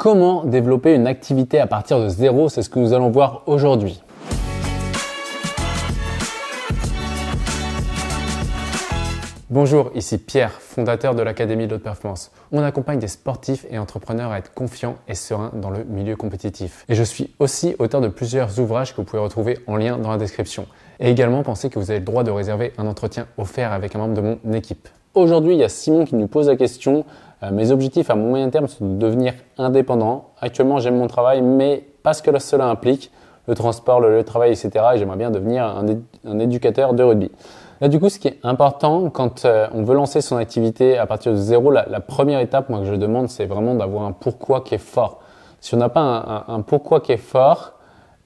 Comment développer une activité à partir de zéro? C'est ce que nous allons voir aujourd'hui. Bonjour, ici Pierre, fondateur de l'Académie de l'Haute Performance. On accompagne des sportifs et entrepreneurs à être confiants et sereins dans le milieu compétitif. Et je suis aussi auteur de plusieurs ouvrages que vous pouvez retrouver en lien dans la description. Et également, pensez que vous avez le droit de réserver un entretien offert avec un membre de mon équipe. Aujourd'hui, il y a Simon qui nous pose la question. Mes objectifs à moyen terme sont de devenir indépendant. Actuellement, j'aime mon travail, mais pas ce que cela implique, le transport, le travail, etc. Et j'aimerais bien devenir un éducateur de rugby. Là, du coup, ce qui est important quand on veut lancer son activité à partir de zéro, la première étape, moi, que je demande, c'est vraiment d'avoir un pourquoi qui est fort. Si on n'a pas un pourquoi qui est fort,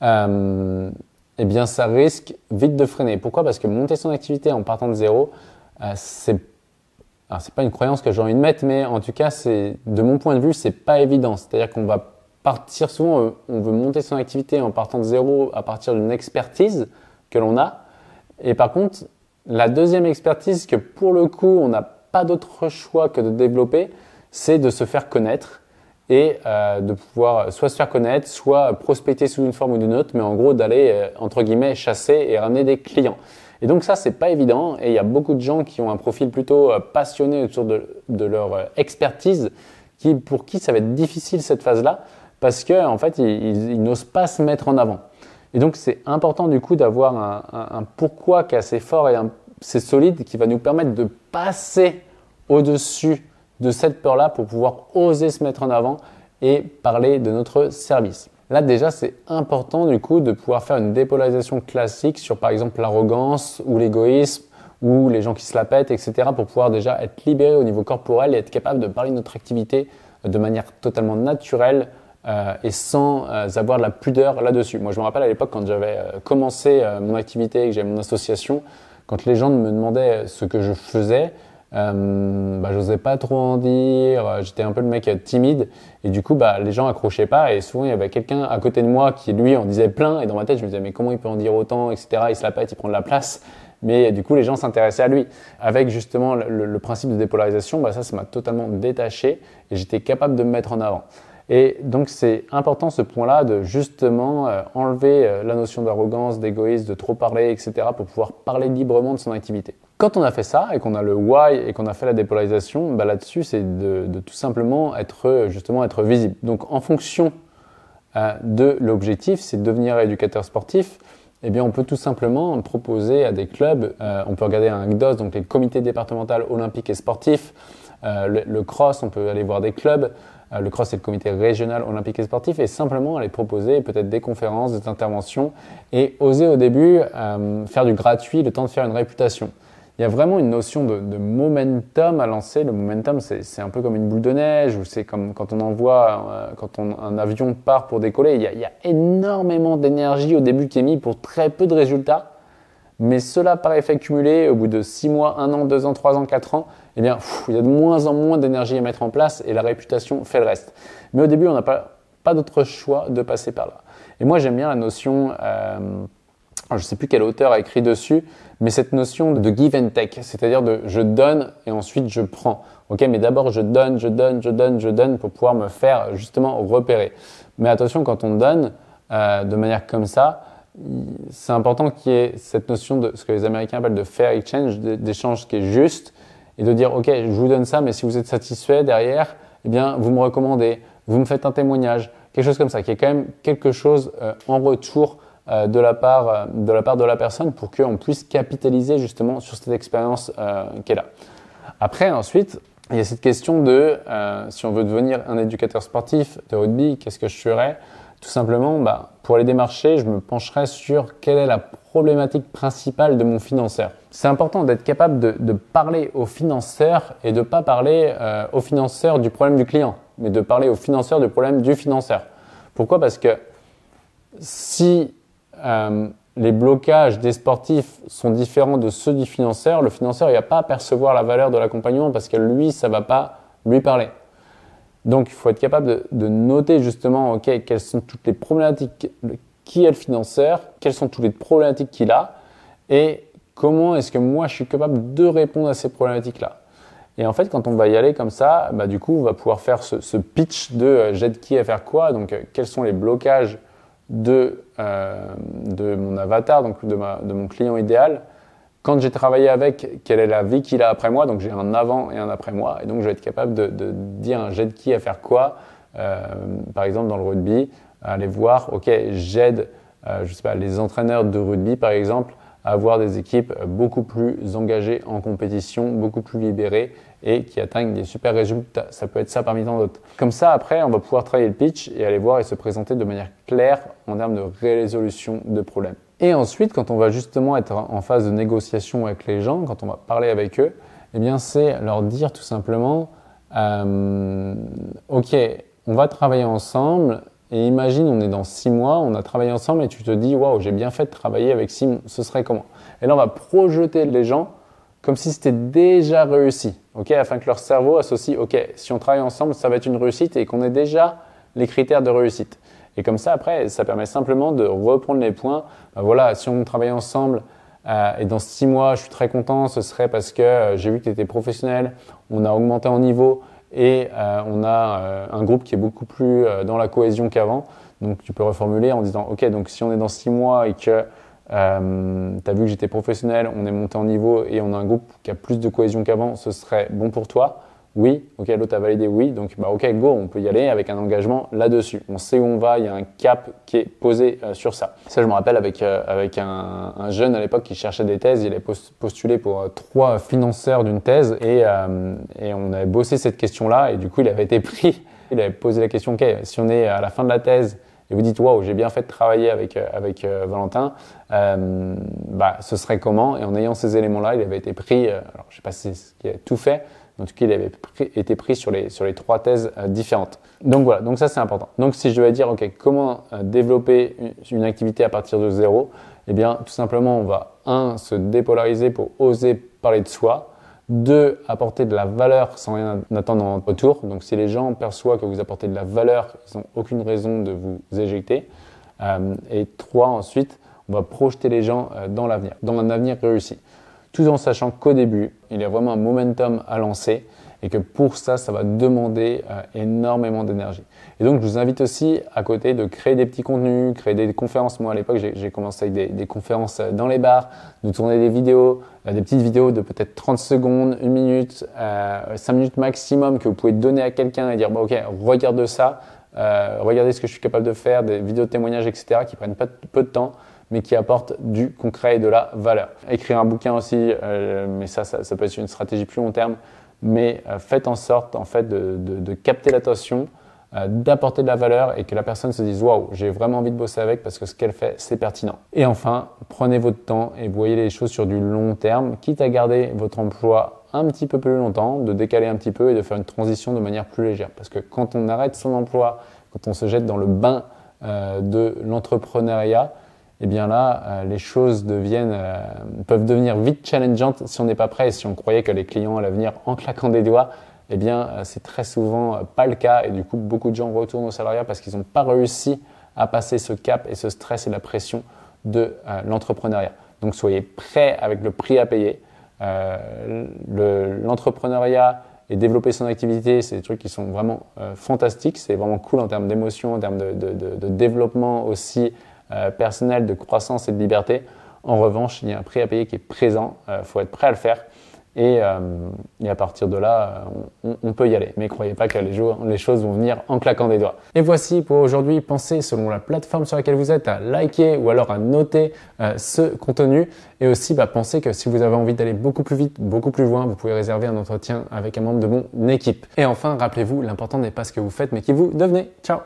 eh bien, ça risque vite de freiner. Pourquoi? Parce que monter son activité en partant de zéro, c'est pas une croyance que j'ai envie de mettre, mais en tout cas, de mon point de vue, c'est pas évident. C'est-à-dire qu'on va partir souvent, on veut monter son activité en partant de zéro à partir d'une expertise que l'on a. Et par contre, la deuxième expertise que pour le coup, on n'a pas d'autre choix que de développer, c'est de se faire connaître et de pouvoir soit se faire connaître, soit prospecter sous une forme ou d'une autre, mais en gros d'aller, entre guillemets, chasser et ramener des clients. Et donc ça, c'est pas évident et il y a beaucoup de gens qui ont un profil plutôt passionné autour de leur expertise pour qui ça va être difficile cette phase-là parce que en fait, ils n'osent pas se mettre en avant. Et donc, c'est important du coup d'avoir un pourquoi qui est assez fort et assez solide qui va nous permettre de passer au-dessus de cette peur-là pour pouvoir oser se mettre en avant et parler de notre service. Là, déjà, c'est important du coup de pouvoir faire une dépolarisation classique sur par exemple l'arrogance ou l'égoïsme ou les gens qui se la pètent, etc. pour pouvoir déjà être libéré au niveau corporel et être capable de parler de notre activité de manière totalement naturelle, et sans avoir de la pudeur là-dessus. Moi, je me rappelle à l'époque quand j'avais commencé mon activité et que j'avais mon association, quand les gens me demandaient ce que je faisais, j'osais pas trop en dire, j'étais un peu le mec timide et du coup, les gens accrochaient pas et souvent il y avait quelqu'un à côté de moi qui lui en disait plein et dans ma tête je me disais mais comment il peut en dire autant, etc. Il se la pète, il prend de la place. Mais du coup, les gens s'intéressaient à lui. Avec justement le principe de dépolarisation, ça m'a totalement détaché et j'étais capable de me mettre en avant. Et donc, c'est important ce point-là de justement enlever la notion d'arrogance, d'égoïsme, de trop parler, etc. pour pouvoir parler librement de son activité. Quand on a fait ça et qu'on a le why et qu'on a fait la dépolarisation, là-dessus, c'est de tout simplement être visible. Donc, en fonction de l'objectif, c'est de devenir éducateur sportif, eh bien, on peut tout simplement proposer à des clubs, on peut regarder un CDOS, donc les comités départementaux olympiques et sportifs, le cross, on peut aller voir des clubs. Le CROSS, c'est le comité régional olympique et sportif, et simplement aller proposer peut-être des conférences, des interventions et oser au début faire du gratuit, le temps de faire une réputation. Il y a vraiment une notion de momentum à lancer. Le momentum, c'est un peu comme une boule de neige ou c'est comme quand on envoie, un avion part pour décoller. Il y a énormément d'énergie au début qui est mise pour très peu de résultats. Mais cela par effet cumulé, au bout de 6 mois, 1 an, 2 ans, 3 ans, 4 ans, eh bien, il y a de moins en moins d'énergie à mettre en place et la réputation fait le reste. Mais au début, on n'a pas d'autre choix de passer par là. Et moi, j'aime bien la notion, je ne sais plus quel auteur a écrit dessus, mais cette notion de give and take, c'est-à-dire de je donne et ensuite je prends. Ok, mais d'abord je donne pour pouvoir me faire justement repérer. Mais attention, quand on donne de manière comme ça, c'est important qu'il y ait cette notion de ce que les Américains appellent de fair exchange, d'échange qui est juste, et de dire ok, je vous donne ça, mais si vous êtes satisfait derrière, eh bien vous me recommandez, vous me faites un témoignage, quelque chose comme ça, qui est quand même quelque chose en retour de la part de la personne pour qu'on puisse capitaliser justement sur cette expérience qu'elle a. Après, ensuite, il y a cette question de si on veut devenir un éducateur sportif de rugby, qu'est-ce que je ferais? Tout simplement, pour les démarcher, je me pencherai sur quelle est la problématique principale de mon financeur. C'est important d'être capable de parler au financeur et de ne pas parler au financeur du problème du client, mais de parler au financeur du problème du financeur. Pourquoi? Parce que si les blocages des sportifs sont différents de ceux du financeur, le financeur il va pas percevoir la valeur de l'accompagnement parce que lui, ça va pas lui parler. Donc, il faut être capable de noter justement, quelles sont toutes les problématiques, qui est le financeur, quelles sont toutes les problématiques qu'il a et comment est-ce que moi, je suis capable de répondre à ces problématiques-là. Et en fait, quand on va y aller comme ça, du coup, on va pouvoir faire ce pitch de j'aide qui à faire quoi. Donc, quels sont les blocages de mon avatar, donc de mon client idéal. Quand j'ai travaillé avec, quelle est la vie qu'il a après moi. Donc, j'ai un avant et un après moi. Et donc, je vais être capable de dire j'aide qui à faire quoi. Par exemple, dans le rugby, aller voir, ok, j'aide je sais pas, les entraîneurs de rugby, par exemple, à avoir des équipes beaucoup plus engagées en compétition, beaucoup plus libérées et qui atteignent des super résultats. Ça peut être ça parmi tant d'autres. Comme ça, après, on va pouvoir travailler le pitch et aller voir et se présenter de manière claire en termes de résolution de problèmes. Et ensuite, quand on va justement être en phase de négociation avec les gens, quand on va parler avec eux, eh bien, c'est leur dire tout simplement ok, on va travailler ensemble. Et imagine, on est dans 6 mois, on a travaillé ensemble et tu te dis, waouh, j'ai bien fait de travailler avec Simon, ce serait comment? Et là, on va projeter les gens comme si c'était déjà réussi, afin que leur cerveau associe, si on travaille ensemble, ça va être une réussite et qu'on ait déjà les critères de réussite. Et comme ça, après, ça permet simplement de reprendre les points. Voilà, si on travaille ensemble et dans 6 mois, je suis très content, ce serait parce que j'ai vu que tu étais professionnel, on a augmenté en niveau. Et on a un groupe qui est beaucoup plus dans la cohésion qu'avant. Donc, tu peux reformuler en disant, ok, donc si on est dans 6 mois et que tu as vu que j'étais professionnel, on est monté en niveau et on a un groupe qui a plus de cohésion qu'avant, ce serait bon pour toi? Oui. Ok, l'autre a validé oui. Donc, ok, go, on peut y aller avec un engagement là-dessus. On sait où on va, il y a un cap qui est posé sur ça. Ça, je me rappelle avec un jeune à l'époque qui cherchait des thèses. Il avait postulé pour 3 financeurs d'une thèse et on avait bossé cette question-là et du coup, il avait été pris. Il avait posé la question, ok, si on est à la fin de la thèse et vous dites, waouh, j'ai bien fait de travailler avec Valentin, ce serait comment? Et en ayant ces éléments-là, il avait été pris, alors je sais pas si c'est ce qu'il a tout fait, en tout cas, il avait été pris sur les 3 thèses différentes. Donc voilà, donc ça c'est important. Donc si je devais dire, ok, comment développer une activité à partir de zéro, eh bien tout simplement, on va 1, se dépolariser pour oser parler de soi. 2, apporter de la valeur sans rien attendre en retour. Donc si les gens perçoivent que vous apportez de la valeur, ils n'ont aucune raison de vous éjecter. Et 3, ensuite, on va projeter les gens dans l'avenir, dans un avenir réussi. Tout en sachant qu'au début, il y a vraiment un momentum à lancer et que pour ça, ça va demander énormément d'énergie. Et donc, je vous invite aussi à côté de créer des petits contenus, créer des conférences. Moi, à l'époque, j'ai commencé avec des conférences dans les bars, de tourner des vidéos, des petites vidéos de peut-être 30 secondes, 1 minute, 5 minutes maximum que vous pouvez donner à quelqu'un et dire, ok, regarde ça, regardez ce que je suis capable de faire, des vidéos de témoignages, etc., qui prennent pas peu de temps, mais qui apporte du concret et de la valeur. Écrire un bouquin aussi, mais ça peut être une stratégie plus long terme, mais faites en sorte en fait de capter l'attention, d'apporter de la valeur et que la personne se dise « Waouh, j'ai vraiment envie de bosser avec parce que ce qu'elle fait, c'est pertinent ». Et enfin, prenez votre temps et voyez les choses sur du long terme, quitte à garder votre emploi un petit peu plus longtemps, de décaler un petit peu et de faire une transition de manière plus légère. Parce que quand on arrête son emploi, quand on se jette dans le bain de l'entrepreneuriat, eh bien là, les choses peuvent devenir vite challengeantes si on n'est pas prêt et si on croyait que les clients allaient venir en claquant des doigts. Eh bien, c'est très souvent pas le cas et du coup, beaucoup de gens retournent au salariat parce qu'ils n'ont pas réussi à passer ce cap et ce stress et la pression de l'entrepreneuriat. Donc, soyez prêts avec le prix à payer. L'entrepreneuriat et développer son activité, c'est des trucs qui sont vraiment fantastiques. C'est vraiment cool en termes d'émotion, en termes de développement aussi personnel, de croissance et de liberté. En revanche, il y a un prix à payer qui est présent. Faut être prêt à le faire. Et à partir de là, on peut y aller. Mais croyez pas que les choses vont venir en claquant des doigts. Et voici pour aujourd'hui. Pensez selon la plateforme sur laquelle vous êtes à liker ou alors à noter ce contenu. Et aussi, pensez que si vous avez envie d'aller beaucoup plus vite, beaucoup plus loin, vous pouvez réserver un entretien avec un membre de mon équipe. Et enfin, rappelez-vous, l'important n'est pas ce que vous faites, mais qui vous devenez. Ciao!